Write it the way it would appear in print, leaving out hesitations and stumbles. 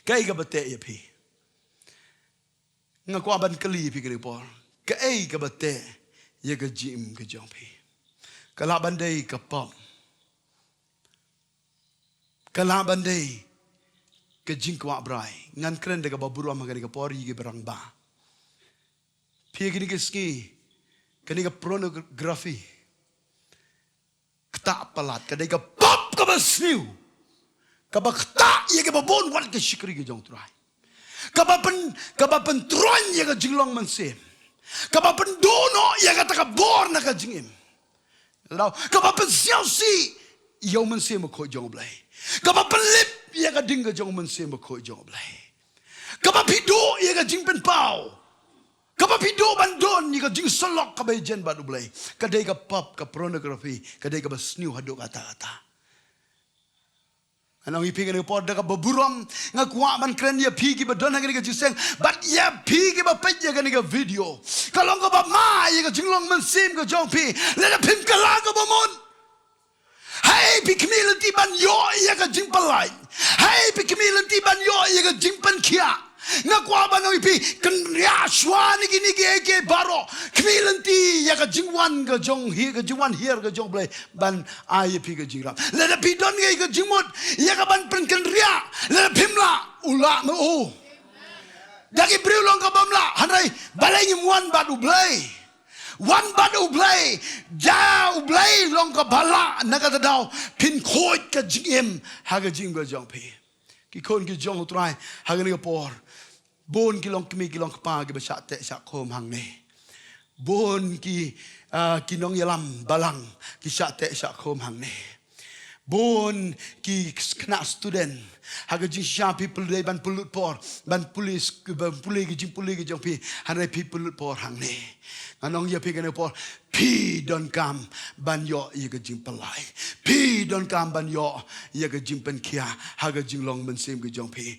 Kai ka bate ya pi. Ngakwa ban kali pi kene por. Kai ka bate ya ka jim ka jong pi. Kala bandai ka pom. Kala bandai ka jingkwah brai. Ngan keren de ka baburu ama ka por yi ka berang ba. Pi kini ka ski. Kani ka pornography. Kta palat kadai ka pop ka basniu. Ka ba kta ye ka babon wat ka shikri ka jong trai. Ka ba pen tron ye ka jinglong mynsiem. Ka ba pen dono ye ka taka bor na ka jingim. Ka ba pen siao si Iawmusiang ko jong blai. Ka ba pen lip ye ka ding ka jong mynsiem ko jong blai. Ka ba pido ye ka jing pen pau. Kaba pido bandon ni ka jingsalok ka bayan badu blay. Kadai ka pop ka pornography, kadai ka basniu hadok kata-kata. Anong ipingan ni pod ka baburam nga kuha man kren ya pigi badon nga ka jiseng, but ya pigi ba pet ya ka video. Kalong ka ba ma ya ka jinglong mynsiem ka jong pi, lena pim ka la ka ba mon. Hey pikmilan ti ban yo ya ka jingpalay. Hey pikmilan ti ban yo ya ka jingpan kia. Ngakwa ba nang ipi kanria shwani gini ge baro kmilanti ya ka jingwan ka jong hi ka jingwan hier ka jong blai ban ai pi ka jingram le pi don ge ka jingmot ya ka ban pen kanria le pimla ula no o dagi brilong ka bamla hanai balai ni wan badu blai wan badu blai ja blai long ka bala naga dau pin khoi ka jingim ha ka jing ka jong pi ki kon ki jong utrai ha ka ni ka por bon kilong kmi kilong pa ki basha te sha khom hang ne bon ki kinong yalam balang ki sha te sha khom hang ne bon ki kena student haga jing sha people day ban pulut por ban pulis ban puli ki jong pi hanai pi pulut por hang ne anong ya pi kene por pi don kam ban yo ye ka jing palai pi don kam ban yo ye ka jing pen kia haga jing long mynsiem ki jong pi